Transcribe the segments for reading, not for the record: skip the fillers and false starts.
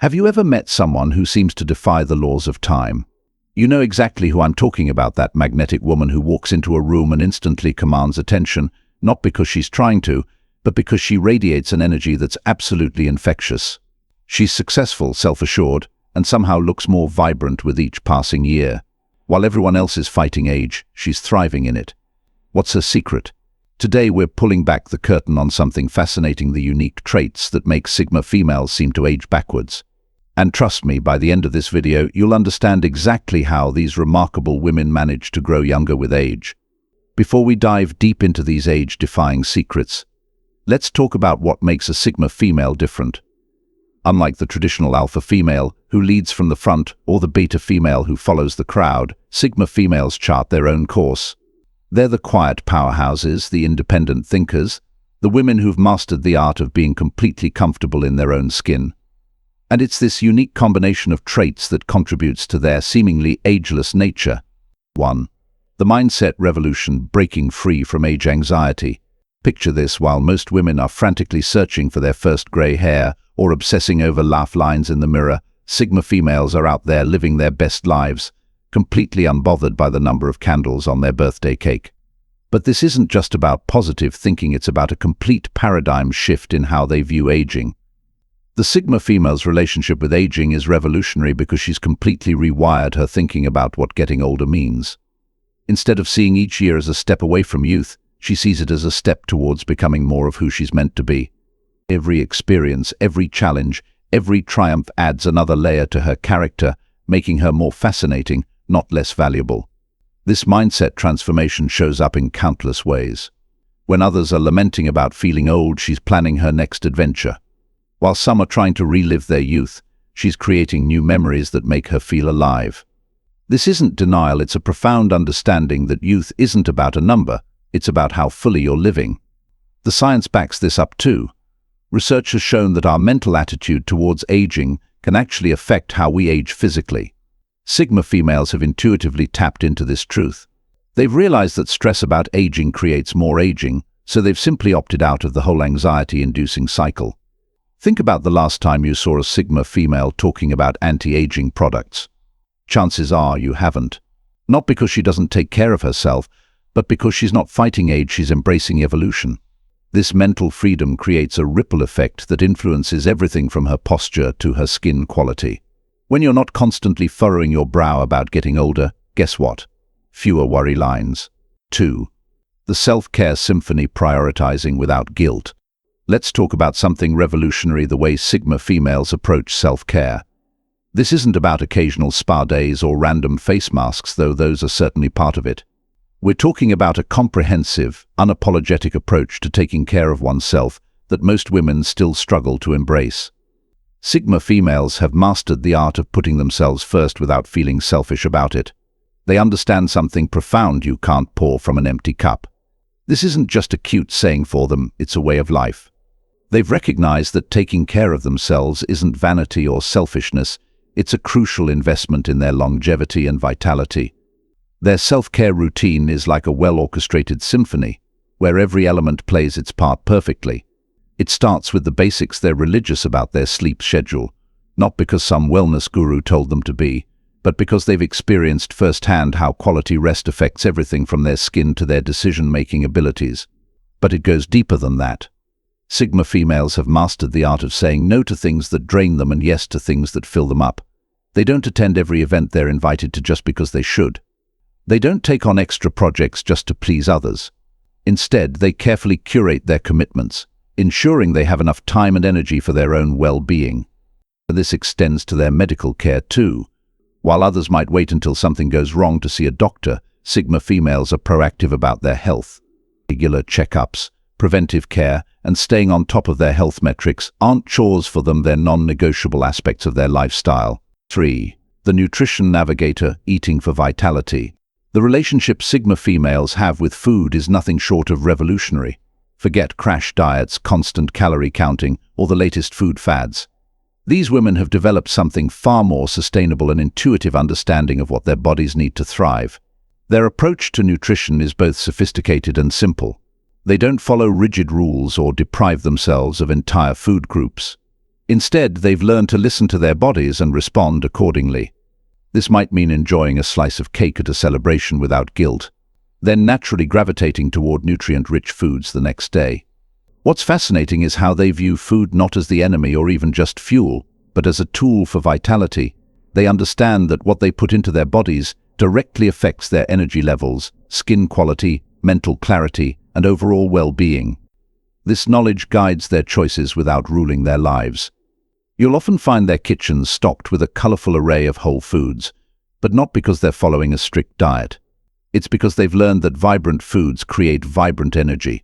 Have you ever met someone who seems to defy the laws of time? You know exactly who I'm talking about, that magnetic woman who walks into a room and instantly commands attention, not because she's trying to, but because she radiates an energy that's absolutely infectious. She's successful, self-assured, and somehow looks more vibrant with each passing year. While everyone else is fighting age, she's thriving in it. What's her secret? Today we're pulling back the curtain on something fascinating: the unique traits that make Sigma females seem to age backwards. And trust me, by the end of this video, you'll understand exactly how these remarkable women manage to grow younger with age. Before we dive deep into these age-defying secrets, let's talk about what makes a Sigma female different. Unlike the traditional alpha female, who leads from the front, or the beta female who follows the crowd, Sigma females chart their own course. They're the quiet powerhouses, the independent thinkers, the women who've mastered the art of being completely comfortable in their own skin. And it's this unique combination of traits that contributes to their seemingly ageless nature. 1. The mindset revolution: breaking free from age anxiety. Picture this: while most women are frantically searching for their first grey hair or obsessing over laugh lines in the mirror, Sigma females are out there living their best lives, completely unbothered by the number of candles on their birthday cake. But this isn't just about positive thinking, it's about a complete paradigm shift in how they view aging. The Sigma female's relationship with aging is revolutionary because she's completely rewired her thinking about what getting older means. Instead of seeing each year as a step away from youth, she sees it as a step towards becoming more of who she's meant to be. Every experience, every challenge, every triumph adds another layer to her character, making her more fascinating, not less valuable. This mindset transformation shows up in countless ways. When others are lamenting about feeling old, she's planning her next adventure. While some are trying to relive their youth, she's creating new memories that make her feel alive. This isn't denial, it's a profound understanding that youth isn't about a number, it's about how fully you're living. The science backs this up too. Research has shown that our mental attitude towards aging can actually affect how we age physically. Sigma females have intuitively tapped into this truth. They've realized that stress about aging creates more aging, so they've simply opted out of the whole anxiety-inducing cycle. Think about the last time you saw a Sigma female talking about anti-aging products. Chances are you haven't. Not because she doesn't take care of herself, but because she's not fighting age, she's embracing evolution. This mental freedom creates a ripple effect that influences everything from her posture to her skin quality. When you're not constantly furrowing your brow about getting older, guess what? Fewer worry lines. 2. The self-care symphony: prioritizing without guilt. Let's talk about something revolutionary: the way Sigma females approach self-care. This isn't about occasional spa days or random face masks, though those are certainly part of it. We're talking about a comprehensive, unapologetic approach to taking care of oneself that most women still struggle to embrace. Sigma females have mastered the art of putting themselves first without feeling selfish about it. They understand something profound: you can't pour from an empty cup. This isn't just a cute saying for them, it's a way of life. They've recognized that taking care of themselves isn't vanity or selfishness, it's a crucial investment in their longevity and vitality. Their self-care routine is like a well-orchestrated symphony, where every element plays its part perfectly. It starts with the basics: they're religious about their sleep schedule, not because some wellness guru told them to be, but because they've experienced firsthand how quality rest affects everything from their skin to their decision-making abilities. But it goes deeper than that. Sigma females have mastered the art of saying no to things that drain them and yes to things that fill them up. They don't attend every event they're invited to just because they should. They don't take on extra projects just to please others. Instead, they carefully curate their commitments, ensuring they have enough time and energy for their own well-being. This extends to their medical care too. While others might wait until something goes wrong to see a doctor, Sigma females are proactive about their health. Regular checkups, preventive care, and staying on top of their health metrics aren't chores for them, they're non-negotiable aspects of their lifestyle. 3. The Nutrition Navigator: eating for vitality. The relationship Sigma females have with food is nothing short of revolutionary. Forget crash diets, constant calorie counting, or the latest food fads. These women have developed something far more sustainable: an intuitive understanding of what their bodies need to thrive. Their approach to nutrition is both sophisticated and simple. They don't follow rigid rules or deprive themselves of entire food groups. Instead, they've learned to listen to their bodies and respond accordingly. This might mean enjoying a slice of cake at a celebration without guilt, then naturally gravitating toward nutrient-rich foods the next day. What's fascinating is how they view food not as the enemy or even just fuel, but as a tool for vitality. They understand that what they put into their bodies directly affects their energy levels, skin quality, mental clarity, and overall well-being. This knowledge guides their choices without ruling their lives. You'll often find their kitchens stocked with a colorful array of whole foods, but not because they're following a strict diet. It's because they've learned that vibrant foods create vibrant energy.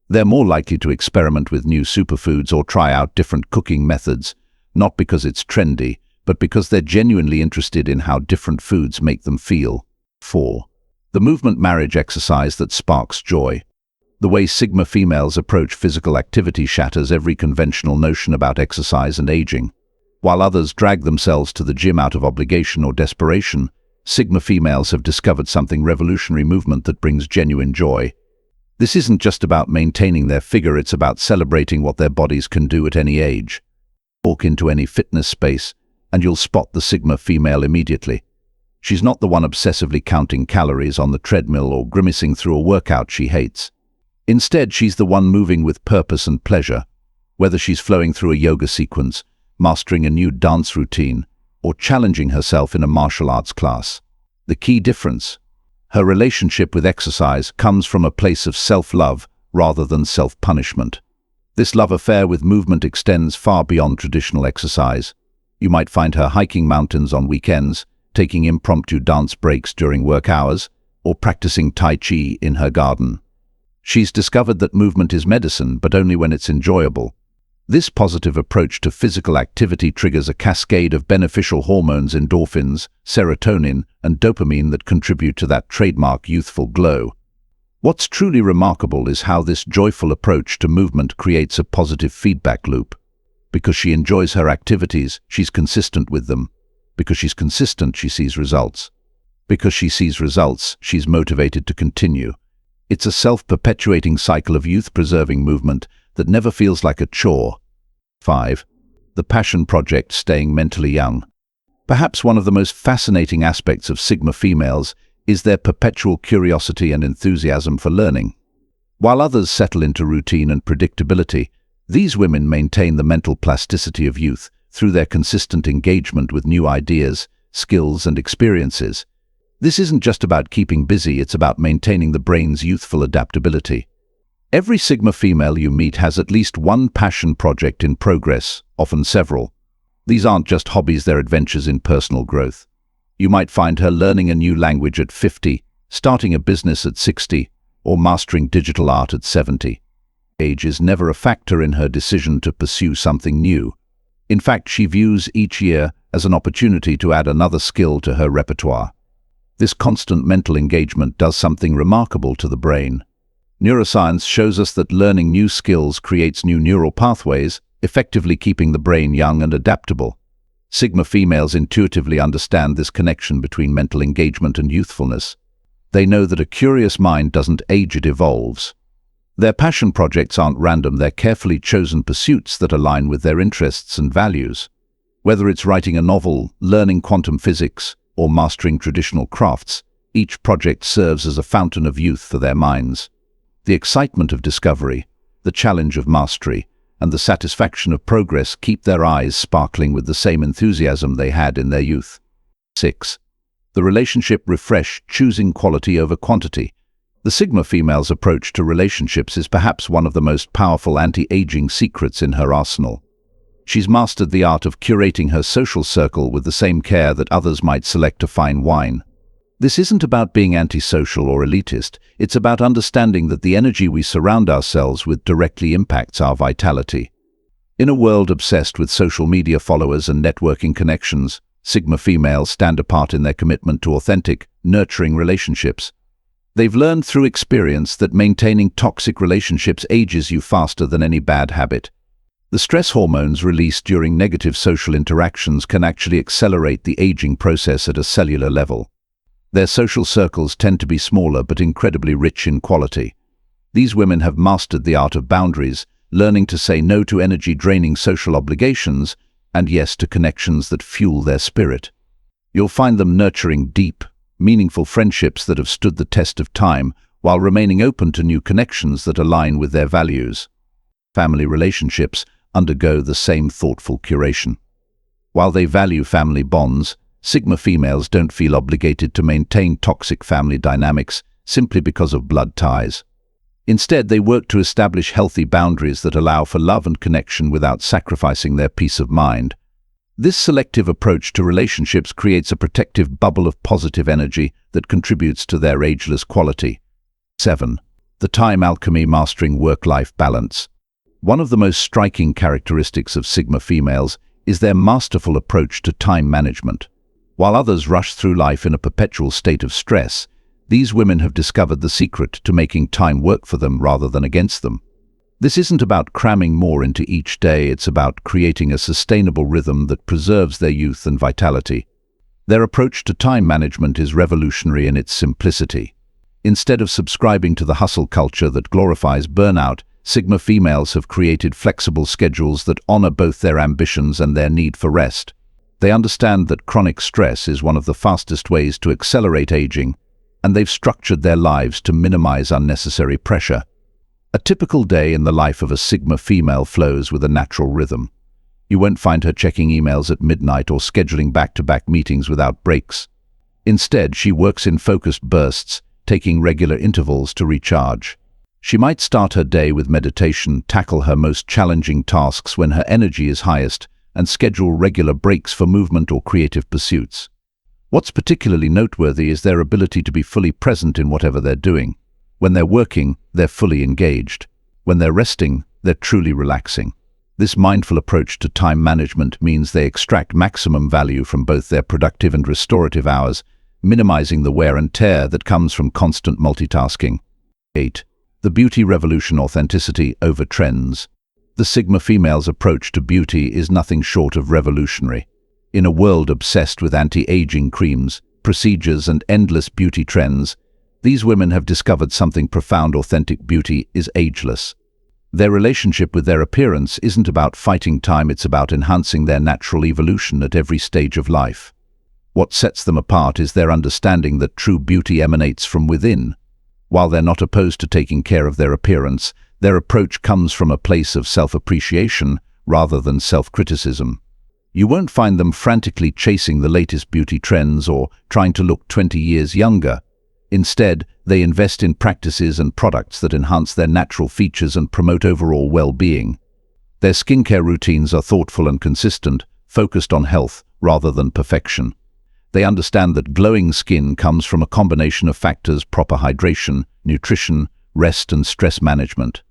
They're more likely to experiment with new superfoods or try out different cooking methods, not because it's trendy, but because they're genuinely interested in how different foods make them feel. 4. The movement marriage exercise that sparks joy. The way Sigma females approach physical activity shatters every conventional notion about exercise and aging. While others drag themselves to the gym out of obligation or desperation, Sigma females have discovered something revolutionary: movement that brings genuine joy. This isn't just about maintaining their figure, it's about celebrating what their bodies can do at any age. Walk into any fitness space, and you'll spot the Sigma female immediately. She's not the one obsessively counting calories on the treadmill or grimacing through a workout she hates. Instead, she's the one moving with purpose and pleasure, whether she's flowing through a yoga sequence, mastering a new dance routine, or challenging herself in a martial arts class. The key difference: her relationship with exercise comes from a place of self-love rather than self-punishment. This love affair with movement extends far beyond traditional exercise. You might find her hiking mountains on weekends, taking impromptu dance breaks during work hours, or practicing Tai Chi in her garden. She's discovered that movement is medicine, but only when it's enjoyable. This positive approach to physical activity triggers a cascade of beneficial hormones: endorphins, serotonin, and dopamine that contribute to that trademark youthful glow. What's truly remarkable is how this joyful approach to movement creates a positive feedback loop. Because she enjoys her activities, she's consistent with them. Because she's consistent, she sees results. Because she sees results, she's motivated to continue. It's a self-perpetuating cycle of youth-preserving movement that never feels like a chore. 5. The passion project: staying mentally young. Perhaps one of the most fascinating aspects of Sigma females is their perpetual curiosity and enthusiasm for learning. While others settle into routine and predictability, these women maintain the mental plasticity of youth through their consistent engagement with new ideas, skills, and experiences. This isn't just about keeping busy, it's about maintaining the brain's youthful adaptability. Every Sigma female you meet has at least one passion project in progress, often several. These aren't just hobbies, they're adventures in personal growth. You might find her learning a new language at 50, starting a business at 60, or mastering digital art at 70. Age is never a factor in her decision to pursue something new. In fact, she views each year as an opportunity to add another skill to her repertoire. This constant mental engagement does something remarkable to the brain. Neuroscience shows us that learning new skills creates new neural pathways, effectively keeping the brain young and adaptable. Sigma females intuitively understand this connection between mental engagement and youthfulness. They know that a curious mind doesn't age, it evolves. Their passion projects aren't random, they're carefully chosen pursuits that align with their interests and values. Whether it's writing a novel, learning quantum physics, or mastering traditional crafts, each project serves as a fountain of youth for their minds. The excitement of discovery, the challenge of mastery, and the satisfaction of progress keep their eyes sparkling with the same enthusiasm they had in their youth. 6. The relationship refresh: choosing quality over quantity. The Sigma female's approach to relationships is perhaps one of the most powerful anti-aging secrets in her arsenal. She's mastered the art of curating her social circle with the same care that others might select a fine wine. This isn't about being antisocial or elitist, it's about understanding that the energy we surround ourselves with directly impacts our vitality. In a world obsessed with social media followers and networking connections, Sigma females stand apart in their commitment to authentic, nurturing relationships. They've learned through experience that maintaining toxic relationships ages you faster than any bad habit. The stress hormones released during negative social interactions can actually accelerate the aging process at a cellular level. Their social circles tend to be smaller but incredibly rich in quality. These women have mastered the art of boundaries, learning to say no to energy-draining social obligations and yes to connections that fuel their spirit. You'll find them nurturing deep, meaningful friendships that have stood the test of time while remaining open to new connections that align with their values. Family relationships undergo the same thoughtful curation. While they value family bonds, Sigma females don't feel obligated to maintain toxic family dynamics simply because of blood ties. Instead, they work to establish healthy boundaries that allow for love and connection without sacrificing their peace of mind. This selective approach to relationships creates a protective bubble of positive energy that contributes to their ageless quality. 7. The Time Alchemy, mastering work-life balance. One of the most striking characteristics of Sigma females is their masterful approach to time management. While others rush through life in a perpetual state of stress, these women have discovered the secret to making time work for them rather than against them. This isn't about cramming more into each day, it's about creating a sustainable rhythm that preserves their youth and vitality. Their approach to time management is revolutionary in its simplicity. Instead of subscribing to the hustle culture that glorifies burnout, Sigma females have created flexible schedules that honor both their ambitions and their need for rest. They understand that chronic stress is one of the fastest ways to accelerate aging, and they've structured their lives to minimize unnecessary pressure. A typical day in the life of a Sigma female flows with a natural rhythm. You won't find her checking emails at midnight or scheduling back-to-back meetings without breaks. Instead, she works in focused bursts, taking regular intervals to recharge. She might start her day with meditation, tackle her most challenging tasks when her energy is highest, and schedule regular breaks for movement or creative pursuits. What's particularly noteworthy is their ability to be fully present in whatever they're doing. When they're working, they're fully engaged. When they're resting, they're truly relaxing. This mindful approach to time management means they extract maximum value from both their productive and restorative hours, minimizing the wear and tear that comes from constant multitasking. 8. The beauty revolution, authenticity over trends. The Sigma female's approach to beauty is nothing short of revolutionary. In a world obsessed with anti-aging creams, procedures, and endless beauty trends, these women have discovered something profound. Authentic beauty is ageless. Their relationship with their appearance isn't about fighting time, it's about enhancing their natural evolution at every stage of life. What sets them apart is their understanding that true beauty emanates from within. While they're not opposed to taking care of their appearance, their approach comes from a place of self-appreciation rather than self-criticism. You won't find them frantically chasing the latest beauty trends or trying to look 20 years younger. Instead, they invest in practices and products that enhance their natural features and promote overall well-being. Their skincare routines are thoughtful and consistent, focused on health rather than perfection. They understand that glowing skin comes from a combination of factors: proper hydration, nutrition, rest, and stress management.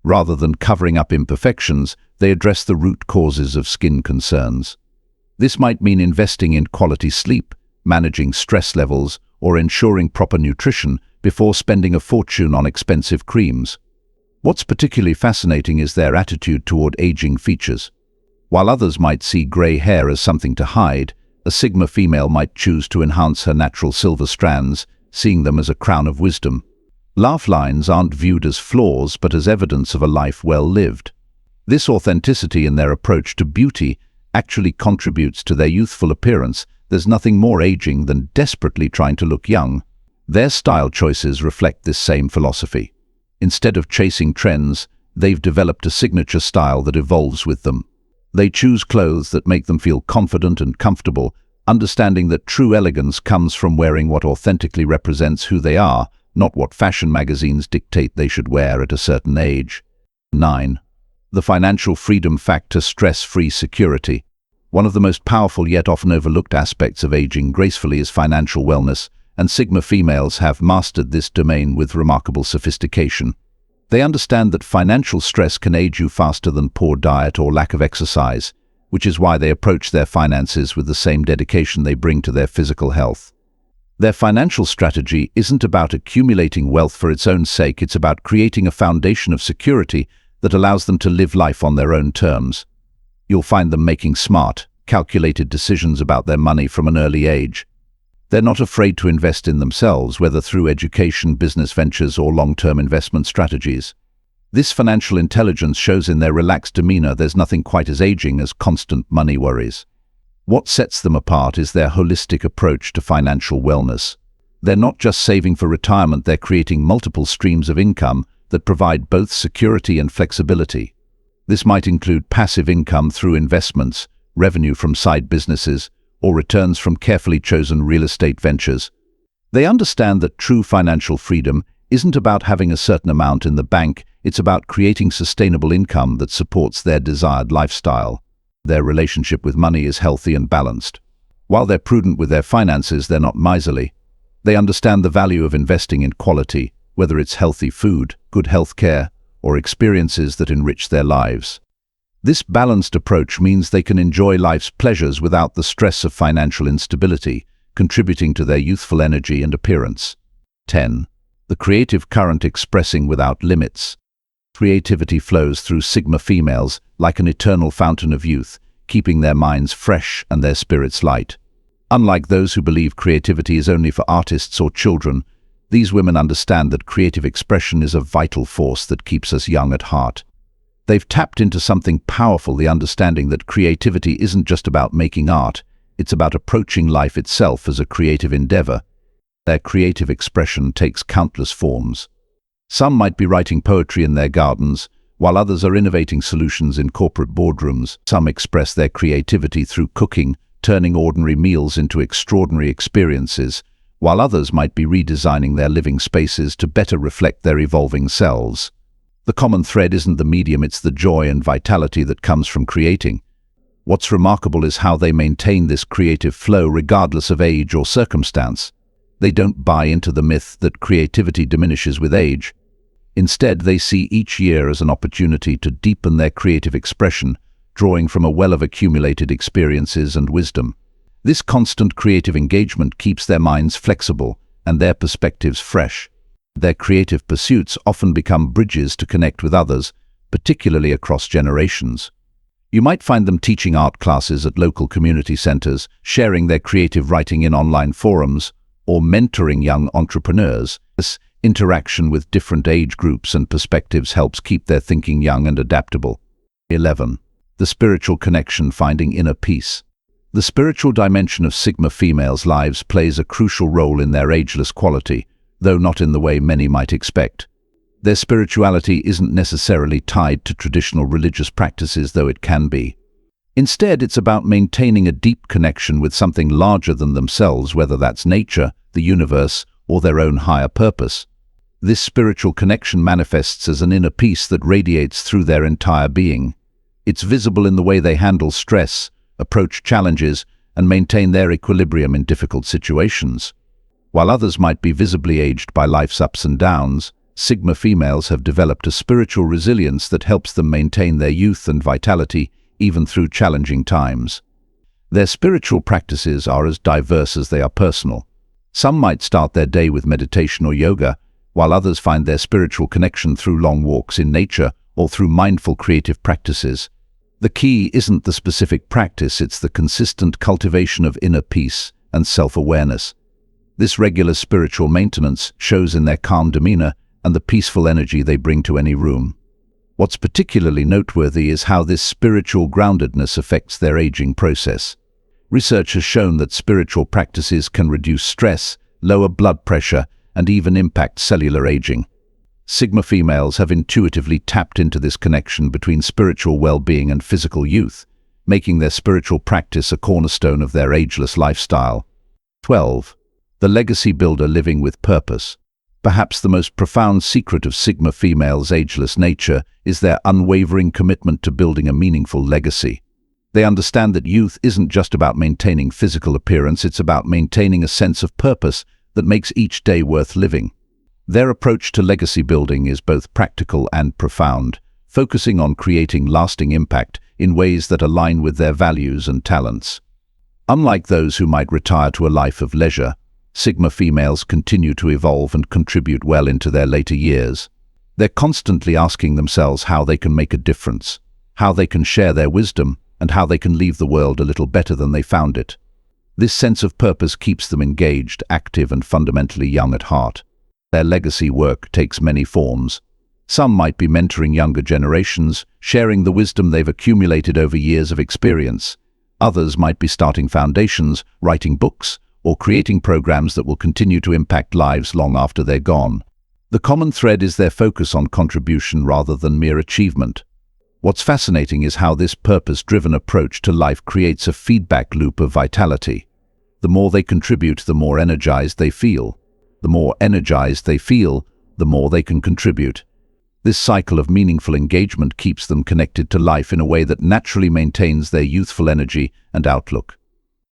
Rather than covering up imperfections, they address the root causes of skin concerns. This might mean investing in quality sleep, managing stress levels, or ensuring proper nutrition before spending a fortune on expensive creams. What's particularly fascinating is their attitude toward aging features. While others might see gray hair as something to hide, a Sigma female might choose to enhance her natural silver strands, seeing them as a crown of wisdom. Laugh lines aren't viewed as flaws but as evidence of a life well lived. This authenticity in their approach to beauty actually contributes to their youthful appearance. There's nothing more aging than desperately trying to look young. Their style choices reflect this same philosophy. Instead of chasing trends, they've developed a signature style that evolves with them. They choose clothes that make them feel confident and comfortable, understanding that true elegance comes from wearing what authentically represents who they are, not what fashion magazines dictate they should wear at a certain age. 9. The financial freedom factor, stress-free security. One of the most powerful yet often overlooked aspects of aging gracefully is financial wellness, and Sigma females have mastered this domain with remarkable sophistication. They understand that financial stress can age you faster than poor diet or lack of exercise, which is why they approach their finances with the same dedication they bring to their physical health. Their financial strategy isn't about accumulating wealth for its own sake, it's about creating a foundation of security that allows them to live life on their own terms. You'll find them making smart, calculated decisions about their money from an early age. They're not afraid to invest in themselves, whether through education, business ventures, or long-term investment strategies. This financial intelligence shows in their relaxed demeanor. There's nothing quite as aging as constant money worries. What sets them apart is their holistic approach to financial wellness. They're not just saving for retirement, they're creating multiple streams of income that provide both security and flexibility. This might include passive income through investments, revenue from side businesses, or returns from carefully chosen real estate ventures. They understand that true financial freedom isn't about having a certain amount in the bank, it's about creating sustainable income that supports their desired lifestyle. Their relationship with money is healthy and balanced. While they're prudent with their finances, they're not miserly. They understand the value of investing in quality, whether it's healthy food, good health care, or experiences that enrich their lives. This balanced approach means they can enjoy life's pleasures without the stress of financial instability, contributing to their youthful energy and appearance. 10. The creative current expressing without limits. Creativity flows through Sigma females like an eternal fountain of youth, keeping their minds fresh and their spirits light. Unlike those who believe creativity is only for artists or children, these women understand that creative expression is a vital force that keeps us young at heart. They've tapped into something powerful, the understanding that creativity isn't just about making art, it's about approaching life itself as a creative endeavor. Their creative expression takes countless forms. Some might be writing poetry in their gardens, while others are innovating solutions in corporate boardrooms. Some express their creativity through cooking, turning ordinary meals into extraordinary experiences, while others might be redesigning their living spaces to better reflect their evolving selves. The common thread isn't the medium, it's the joy and vitality that comes from creating. What's remarkable is how they maintain this creative flow regardless of age or circumstance. They don't buy into the myth that creativity diminishes with age. Instead, they see each year as an opportunity to deepen their creative expression, drawing from a well of accumulated experiences and wisdom. This constant creative engagement keeps their minds flexible and their perspectives fresh. Their creative pursuits often become bridges to connect with others, particularly across generations. You might find them teaching art classes at local community centers, sharing their creative writing in online forums, or mentoring young entrepreneurs. This interaction with different age groups and perspectives helps keep their thinking young and adaptable. 11. The spiritual connection, finding inner peace. The spiritual dimension of Sigma females' lives plays a crucial role in their ageless quality, though not in the way many might expect. Their spirituality isn't necessarily tied to traditional religious practices, though it can be. Instead, it's about maintaining a deep connection with something larger than themselves, whether that's nature, the universe, or their own higher purpose. This spiritual connection manifests as an inner peace that radiates through their entire being. It's visible in the way they handle stress, approach challenges, and maintain their equilibrium in difficult situations. While others might be visibly aged by life's ups and downs, Sigma females have developed a spiritual resilience that helps them maintain their youth and vitality even through challenging times. Their spiritual practices are as diverse as they are personal. Some might start their day with meditation or yoga, while others find their spiritual connection through long walks in nature or through mindful creative practices. The key isn't the specific practice, it's the consistent cultivation of inner peace and self-awareness. This regular spiritual maintenance shows in their calm demeanor and the peaceful energy they bring to any room. What's particularly noteworthy is how this spiritual groundedness affects their aging process. Research has shown that spiritual practices can reduce stress, lower blood pressure, and even impact cellular aging. Sigma females have intuitively tapped into this connection between spiritual well-being and physical youth, making their spiritual practice a cornerstone of their ageless lifestyle. 12. The legacy builder, living with purpose. Perhaps the most profound secret of Sigma females' ageless nature is their unwavering commitment to building a meaningful legacy. They understand that youth isn't just about maintaining physical appearance, it's about maintaining a sense of purpose that makes each day worth living. Their approach to legacy building is both practical and profound, focusing on creating lasting impact in ways that align with their values and talents. Unlike those who might retire to a life of leisure, Sigma females continue to evolve and contribute well into their later years. They're constantly asking themselves how they can make a difference, how they can share their wisdom, and how they can leave the world a little better than they found it. This sense of purpose keeps them engaged, active, and fundamentally young at heart. Their legacy work takes many forms. Some might be mentoring younger generations, sharing the wisdom they've accumulated over years of experience. Others might be starting foundations, writing books, or creating programs that will continue to impact lives long after they're gone. The common thread is their focus on contribution rather than mere achievement. What's fascinating is how this purpose-driven approach to life creates a feedback loop of vitality. The more they contribute, the more energized they feel. The more energized they feel, the more they can contribute. This cycle of meaningful engagement keeps them connected to life in a way that naturally maintains their youthful energy and outlook.